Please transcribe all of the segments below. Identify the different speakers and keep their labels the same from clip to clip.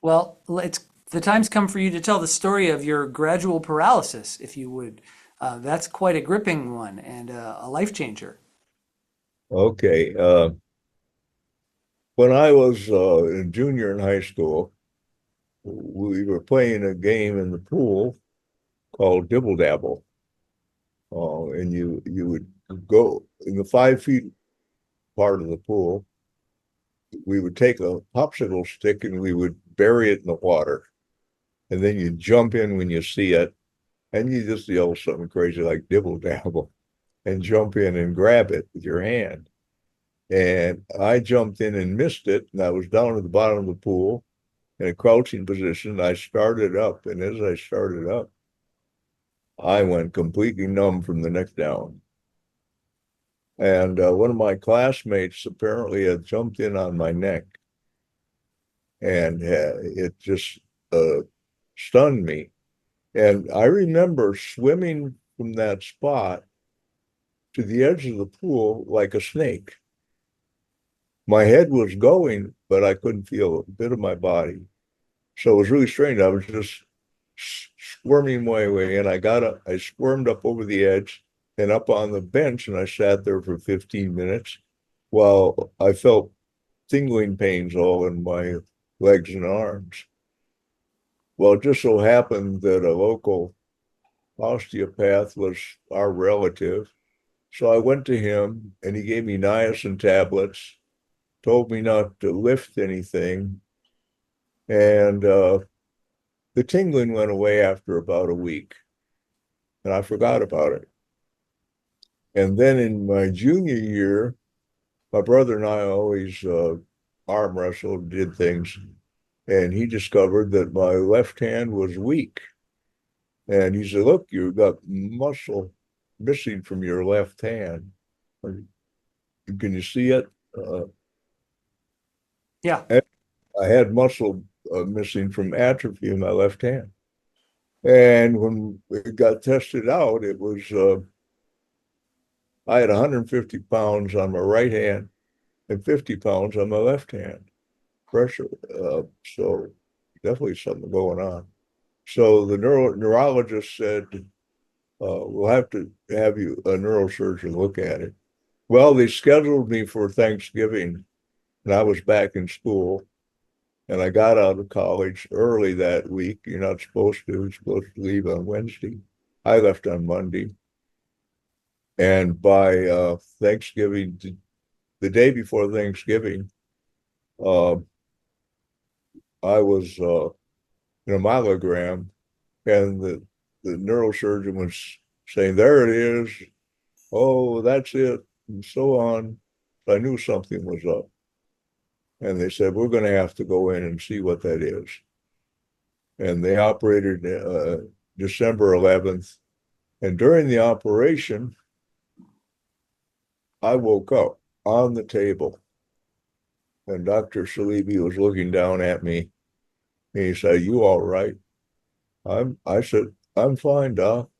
Speaker 1: Well, the time's come for you to tell the story of your gradual paralysis, if you would. That's quite a gripping one and a life changer.
Speaker 2: Okay. When I was a junior in high school, we were playing a game in the pool called Dibble Dabble. And you would go in the 5 feet part of the pool. We would take a popsicle stick and we would bury it in the water. And then you jump in when you see it, and you just yell something crazy like Dibble Dabble and jump in and grab it with your hand. And I jumped in and missed it, and I was down at the bottom of the pool in a crouching position. I started up, and as I started up, I went completely numb from the neck down. And one of my classmates apparently had jumped in on my neck, and it just uh, stunned me. And I remember swimming from that spot to the edge of the pool like a snake. My head was going, but I couldn't feel a bit of my body. So it was really strange. I was just squirming my way, and I squirmed up over the edge and up on the bench, and I sat there for 15 minutes while I felt tingling pains all in my legs and arms. Well, it just so happened that a local osteopath was our relative. So I went to him and he gave me niacin tablets, told me not to lift anything. And the tingling went away after about a week and I forgot about it. And then in my junior year, my brother and I always arm wrestled, did things, and he discovered that my left hand was weak. And he said, "Look, you've got muscle missing from your left hand. Can you see it?"
Speaker 1: Yeah.
Speaker 2: I had muscle missing from atrophy in my left hand. And when it got tested out, it was I had 150 pounds on my right hand and 50 pounds on my left hand pressure. So definitely something going on. So the neurologist said, we'll have to have you a neurosurgeon look at it. Well, they scheduled me for Thanksgiving, and I was back in school, and I got out of college early that week. You're not supposed to. You're supposed to leave on Wednesday. I left on Monday, and by Thanksgiving, the day before Thanksgiving, uh, I was in a myelogram, and the neurosurgeon was saying, "There it is. Oh, that's it," and so on. I knew something was up. And they said, "We're going to have to go in and see what that is." And they operated December 11th. And during the operation, I woke up on the table, and Dr. Shalibi was looking down at me. And he said, "You all right?" I said, "I'm fine, Doc."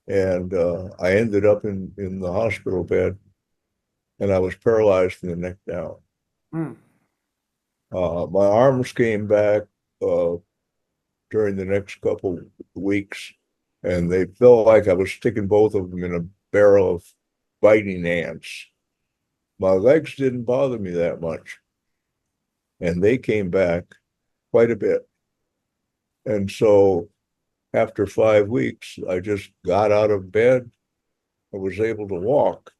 Speaker 2: And I ended up in the hospital bed, and I was paralyzed from the neck down.
Speaker 1: Mm.
Speaker 2: My arms came back uh, during the next couple weeks, and they felt like I was sticking both of them in a barrel of biting ants. My legs didn't bother me that much, and they came back quite a bit. And so after 5 weeks, I just got out of bed. I was able to walk,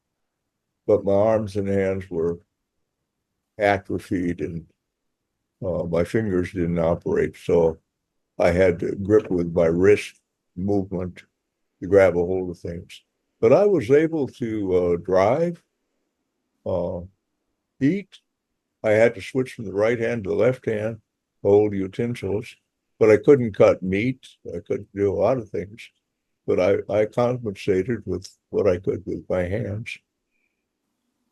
Speaker 2: but my arms and hands were atrophied and my fingers didn't operate. So I had to grip with my wrist movement to grab a hold of things. But I was able to drive, uh, eat. I had to switch from the right hand to the left hand, hold utensils, but I couldn't cut meat. I couldn't do a lot of things, but I compensated with what I could with my hands.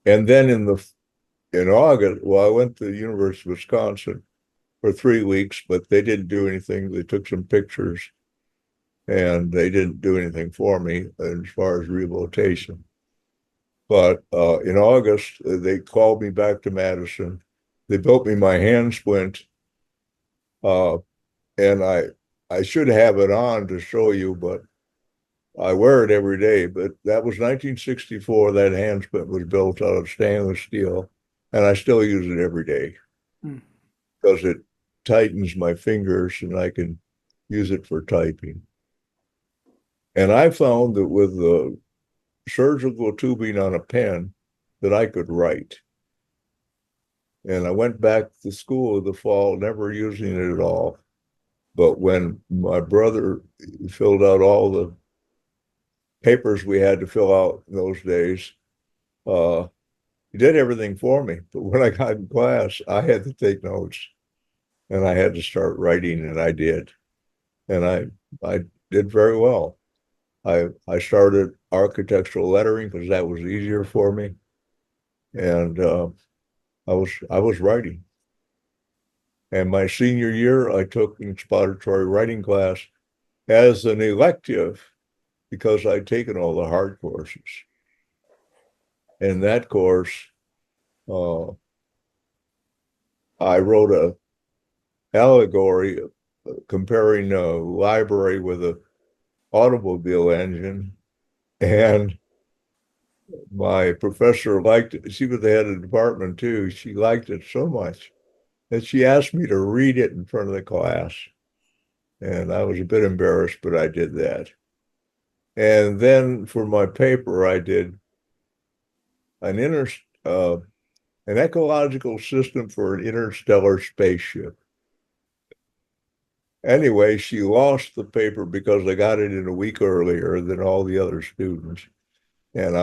Speaker 2: And then in August, well, I went to the University of Wisconsin for 3 weeks, but they didn't do anything. They took some pictures and they didn't do anything for me as far as rehabilitation. But in August, they called me back to Madison. They built me my hand splint, Uh, and I should have it on to show you, but I wear it every day. But that was 1964. That hand splint was built out of stainless steel, and I still use it every day
Speaker 1: Mm.
Speaker 2: because it tightens my fingers and I can use it for typing. And I found that with the surgical tubing on a pen that I could write. And I went back to school in the fall, never using it at all. But when my brother filled out all the papers we had to fill out in those days, uh, he did everything for me. But when I got in class, I had to take notes and I had to start writing, and I did. And I did very well. I started architectural lettering because that was easier for me. And I was writing. And my senior year, I took an expository writing class as an elective because I'd taken all the hard courses. In that course, uh, I wrote a allegory comparing a library with a automobile engine, and my professor liked it. She was the head of the department too. She liked it so much that she asked me to read it in front of the class. And I was a bit embarrassed, but I did that. And then for my paper, I did an inter uh, an ecological system for an interstellar spaceship. Anyway, she lost the paper because I got it in a week earlier than all the other students. And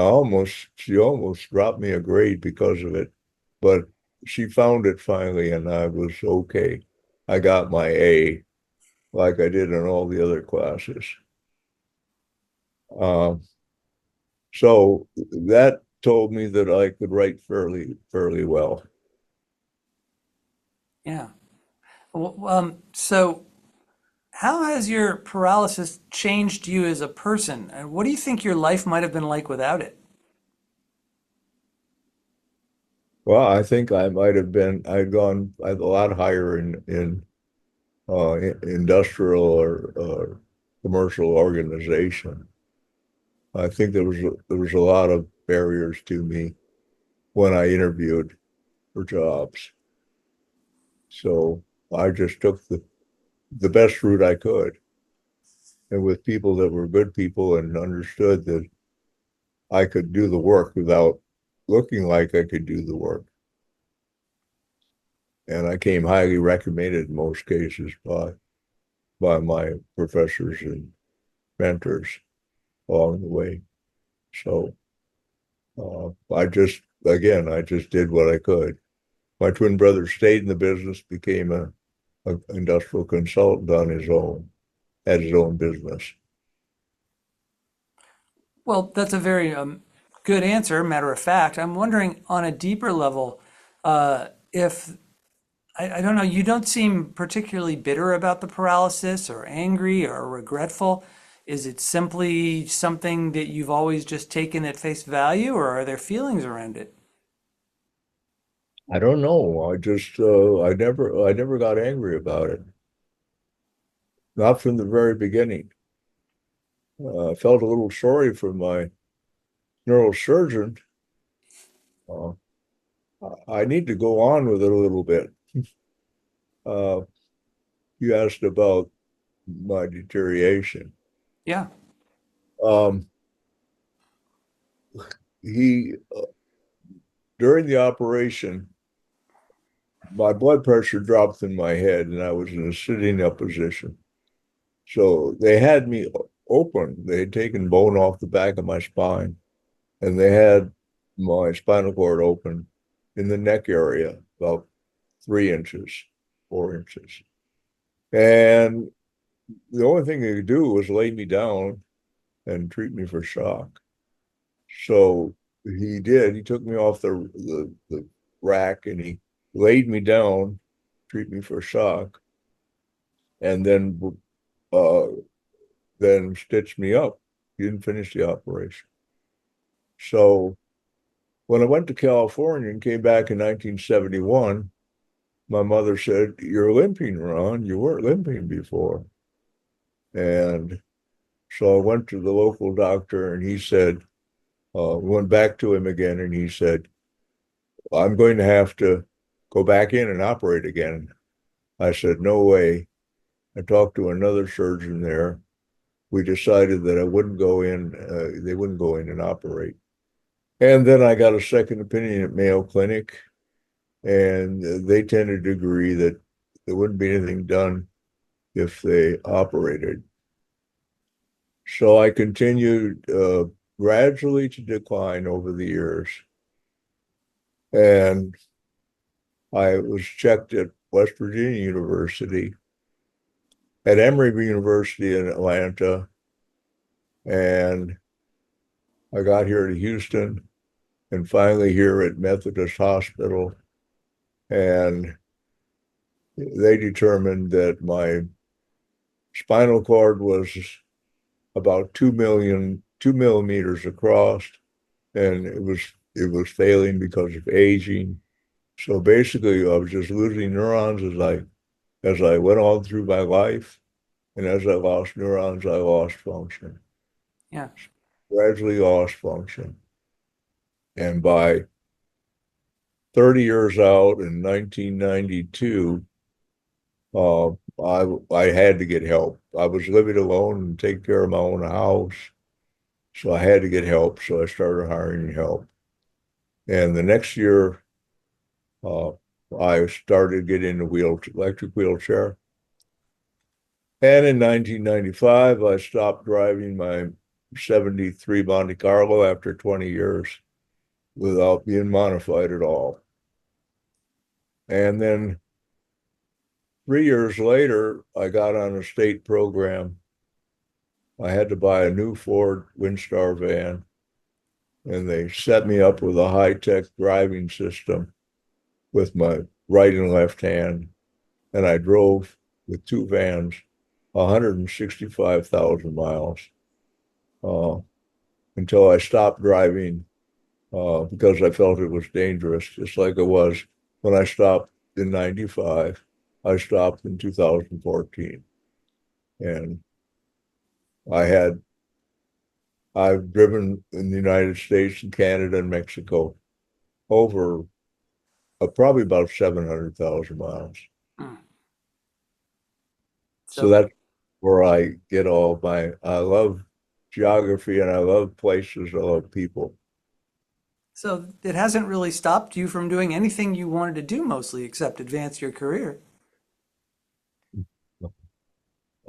Speaker 2: she almost dropped me a grade because of it. But she found it finally, and I was okay. I got my A like I did in all the other classes. Um, so that told me that I could write fairly well.
Speaker 1: Yeah. Well, so how has your paralysis changed you as a person? And what do you think your life might have been like without it?
Speaker 2: Well, I think I might have been, I'd gone a lot higher in industrial or commercial organization. I think there was a lot of barriers to me when I interviewed for jobs. So I just took the best route I could, and with people that were good people and understood that I could do the work without looking like I could do the work. And I came highly recommended in most cases by my professors and mentors along the way. So I just did what I could. My twin brother stayed in the business, became a industrial consultant on his own, had his own business.
Speaker 1: Well, that's a very good answer, matter of fact. I'm wondering on a deeper level, if I don't know, you don't seem particularly bitter about the paralysis or angry or regretful. Is it simply something that you've always just taken at face value, or are there feelings around it?
Speaker 2: I don't know. I never got angry about it. Not from the very beginning. I felt a little sorry for my neurosurgeon. Uh, I need to go on with it a little bit. Uh, you asked about my deterioration.
Speaker 1: Yeah,
Speaker 2: Um, he During the operation, my blood pressure dropped in my head, and I was in a sitting up position. So they had me open. They had taken bone off the back of my spine, and they had my spinal cord open in the neck area, about 3 inches, 4 inches. And the only thing they could do was lay me down and treat me for shock. So he did. He took me off the rack and he laid me down, treat me for shock, and uh, then stitched me up. He didn't finish the operation. So when I went to California and came back in 1971, my mother said, "You're limping, Ron. You weren't limping before." And so I went to the local doctor and he said, went back to him again and he said, "I'm going to have to go back in and operate again." I said, "No way." I talked to another surgeon there. We decided that I wouldn't go in, they wouldn't go in and operate. And then I got a second opinion at Mayo Clinic, and they tended to agree that there wouldn't be anything done if they operated. So I continued gradually to decline over the years. And I was checked at West Virginia University, at Emory University in Atlanta, and I got here to Houston and finally here at Methodist Hospital. And they determined that my spinal cord was about 2 millimeters across, and it was failing because of aging. So basically, I was just losing neurons as I went on through my life, and as I lost neurons, I lost function.
Speaker 1: Yeah.
Speaker 2: Gradually lost function, and by 30 years out in 1992, uh, I had to get help. I was living alone and taking care of my own house, so I had to get help. So I started hiring help, and the next year, uh, I started getting a electric wheelchair. And in 1995, I stopped driving my 73 Monte Carlo after 20 years without being modified at all. And then 3 years later, I got on a state program. I had to buy a new Ford Windstar van, and they set me up with a high-tech driving system with my right and left hand. And I drove with two vans 165,000 miles uh, until I stopped driving because I felt it was dangerous, just like it was when I stopped in 95. I stopped in 2014. And I had, I've driven in the United States and Canada and Mexico over probably about 700,000 miles.
Speaker 1: Mm.
Speaker 2: So
Speaker 1: So,
Speaker 2: that's where I get I love geography and I love places, I love people.
Speaker 1: so it hasn't really stopped you from doing anything you wanted to do mostly except advance your career.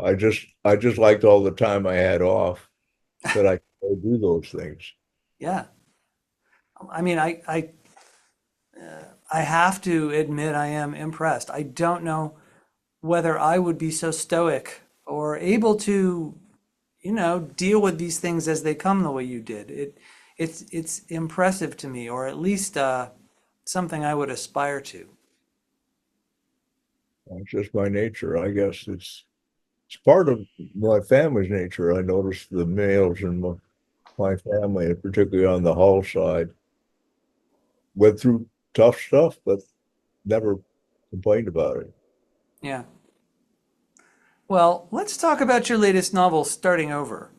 Speaker 2: I just liked all the time I had off that I could do those things.
Speaker 1: Yeah. I mean, I have to admit I am impressed. I don't know whether I would be so stoic or able to, deal with these things as they come the way you did. It's impressive to me, or at least something I would aspire to.
Speaker 2: It's just my nature. I guess it's part of my family's nature. I noticed the males in my family, particularly on the Hall side, went through tough stuff, but never complained about it.
Speaker 1: Yeah. Well, let's talk about your latest novel, Starting Over.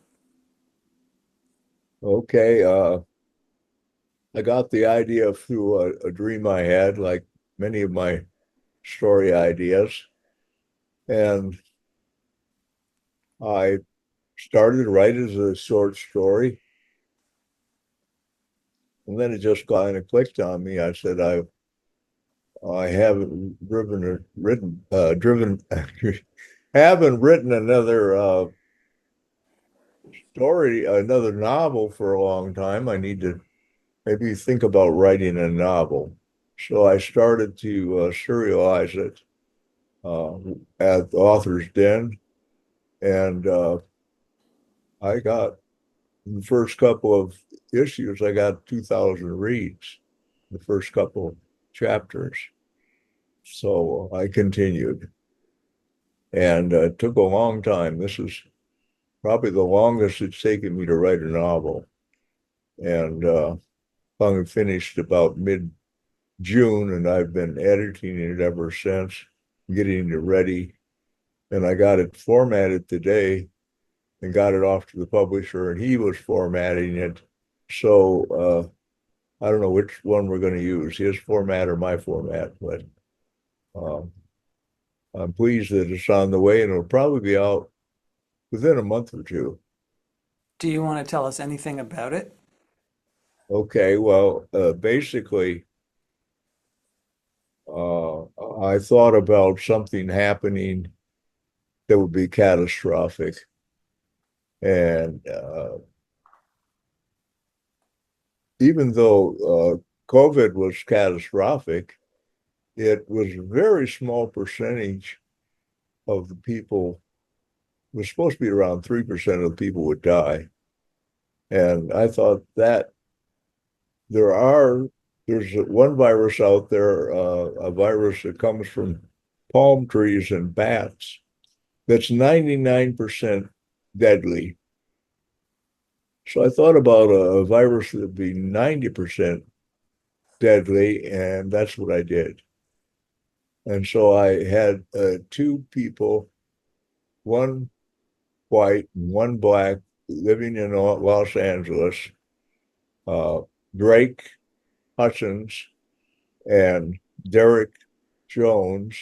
Speaker 2: Okay, I got the idea through a dream I had, like many of my story ideas, and I started to write as a short story, and then it just kind of clicked on me. I said, I haven't haven't written another story, another novel for a long time. I need to maybe think about writing a novel. So I started to serialize it uh, at the Author's Den, and I got the first couple of issues, I got 2,000 reads, the first couple of chapters. So I continued, and it took a long time. This is probably the longest it's taken me to write a novel, and finally finished about June, and I've been editing it ever since, getting it ready. And I got it formatted today and got it off to the publisher, and he was formatting it. So I don't know which one we're going to use, his format or my format, but um, I'm pleased that it's on the way, and it'll probably be out within a month or two.
Speaker 1: Do you want to tell us anything about it?
Speaker 2: Okay, well, basically, uh, I thought about something happening that would be catastrophic. And even though COVID was catastrophic, it was a very small percentage of the people, it was supposed to be around 3% of the people would die. And I thought that there are, there's one virus out there, a virus that comes from palm trees and bats that's 99% deadly. So I thought about a virus that would be 90% deadly, and that's what I did. And so I had two people, one white and one black, living in Los Angeles, uh, Drake Hutchins and Derek Jones,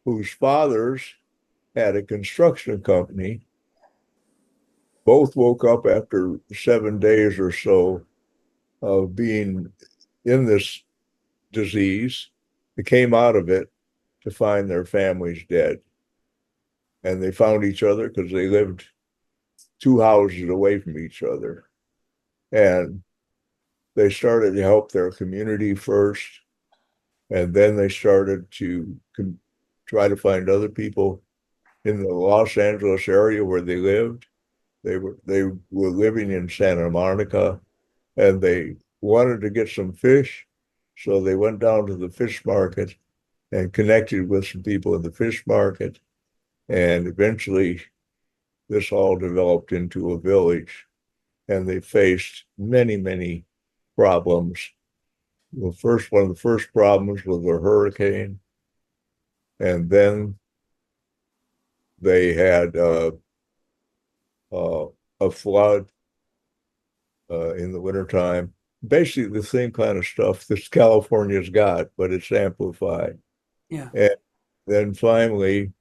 Speaker 2: whose fathers had a construction company. Both woke up after 7 days or so of being in this disease. They came out of it to find their families dead. And they found each other because they lived two houses away from each other. And they started to help their community first. And then they started to try to find other people in the Los Angeles area where they lived. They were living in Santa Monica, and they wanted to get some fish. So they went down to the fish market and connected with some people in the fish market. And eventually this all developed into a village, and they faced many, many problems. One of the first problems was a hurricane, and then they had uh, a flood in the wintertime. Basically, the same kind of stuff that California's got, but it's amplified.
Speaker 1: Yeah.
Speaker 2: And then finally,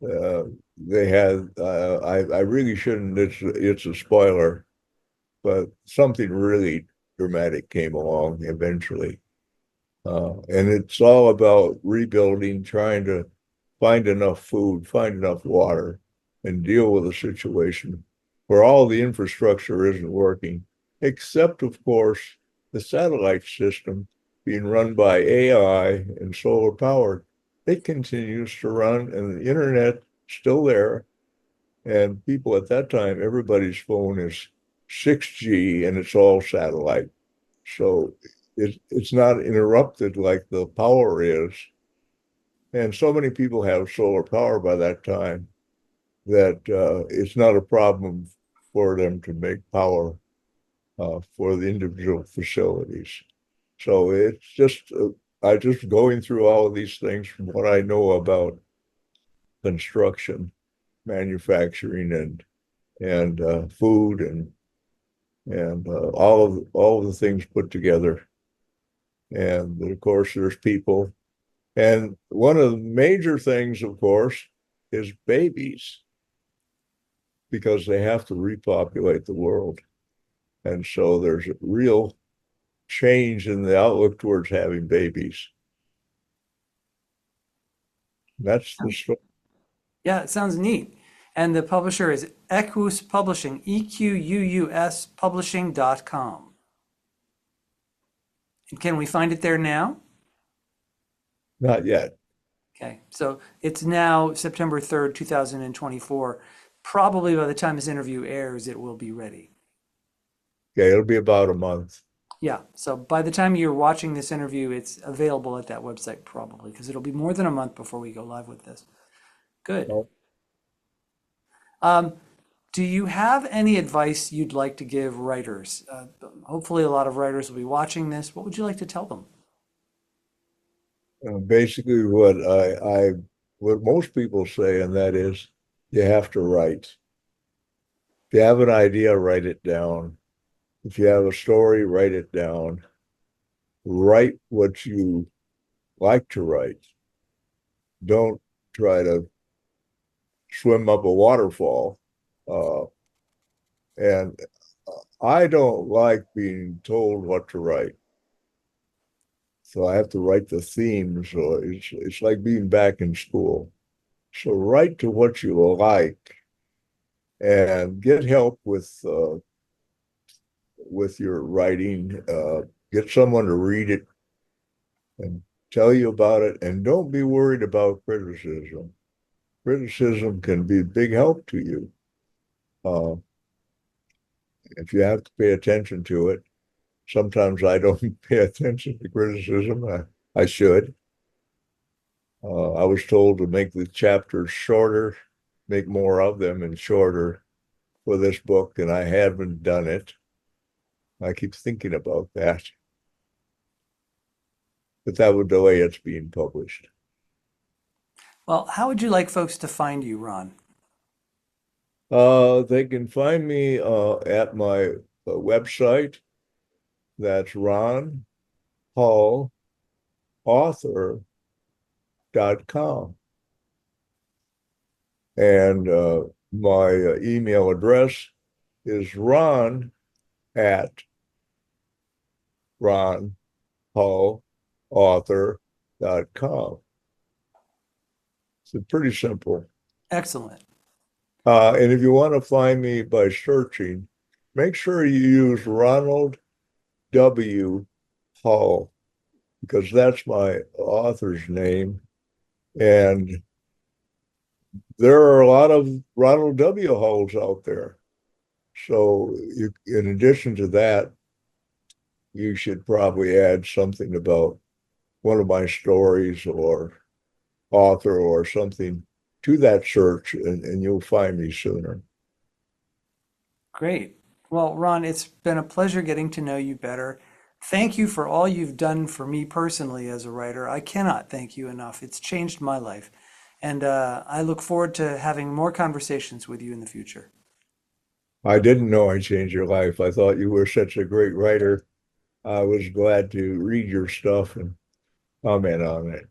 Speaker 2: uh, they had. I really shouldn't. It's a spoiler, but something really dramatic came along eventually. And it's all about rebuilding, trying to find enough food, find enough water, and deal with a situation where all the infrastructure isn't working, except, of course, the satellite system being run by AI and solar powered. It continues to run, and the internet still there. And people at that time, everybody's phone is 6G and it's all satellite. So it's not interrupted like the power is. And so many people have solar power by that time that it's not a problem for them to make power for the individual facilities. So it's just, I just going through all of these things from what I know about construction, manufacturing, and food and all of the things put together. And of course, there's people. And one of the major things, of course, is babies, because they have to repopulate the world. And so there's a real change in the outlook towards having babies. That's the story.
Speaker 1: Yeah, it sounds neat. And the publisher is Equus Publishing, EQUUS Publishing.com. And can we find it there now?
Speaker 2: Not yet.
Speaker 1: Okay, so it's now September 3rd, 2024. Probably by the time this interview airs, it will be ready.
Speaker 2: Okay, it'll be about a month.
Speaker 1: Yeah, so by the time you're watching this interview, it's available at that website probably, because it'll be more than a month before we go live with this. Good.
Speaker 2: Well,
Speaker 1: Um, do you have any advice you'd like to give writers? Hopefully, a lot of writers will be watching this. What would you like to tell them?
Speaker 2: Basically what most people say, and that is you have to write. If you have an idea, write it down. If you have a story, write it down. Write what you like to write. Don't try to swim up a waterfall. Uh, and I don't like being told what to write. So I have to write the themes. So it's like being back in school. So write to what you like and get help with your writing. Get someone to read it and tell you about it. And don't be worried about criticism. Criticism can be a big help to you. Uh, if you have to pay attention to it, sometimes I don't pay attention to criticism. I should. I was told to make the chapters shorter, make more of them and shorter for this book, and I haven't done it. I keep thinking about that, but that would delay its being published.
Speaker 1: Well, how would you like folks to find you, Ron?
Speaker 2: They can find me at my website. That's Ron Hall author.com. And my email address is ron at ronhallauthor.com. It's pretty simple.
Speaker 1: Excellent.
Speaker 2: And if you want to find me by searching, make sure you use Ronald W. Hall, because that's my author's name. And there are a lot of Ronald W. Halls out there. So in addition to that, you should probably add something about one of my stories or author or something to that search, and you'll find me sooner.
Speaker 1: Great. Well, Ron, it's been a pleasure getting to know you better. Thank you for all you've done for me personally as a writer. I cannot thank you enough. It's changed my life. And I look forward to having more conversations with you in the future.
Speaker 2: I didn't know I changed your life. I thought you were such a great writer. I was glad to read your stuff and comment on it.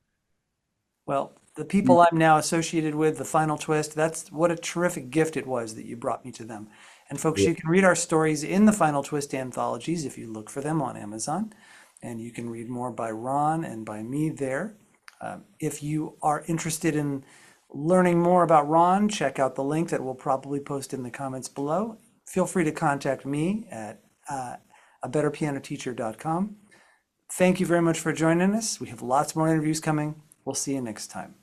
Speaker 1: Well, the people I'm now associated with, the Final Twist, that's what a terrific gift it was that you brought me to them. And folks, you can read our stories in the Final Twist anthologies if you look for them on Amazon. And you can read more by Ron and by me there. If you are interested in learning more about Ron, check out the link that we'll probably post in the comments below. Feel free to contact me at abetterpianoteacher.com. Thank you very much for joining us. We have lots more interviews coming. We'll see you next time.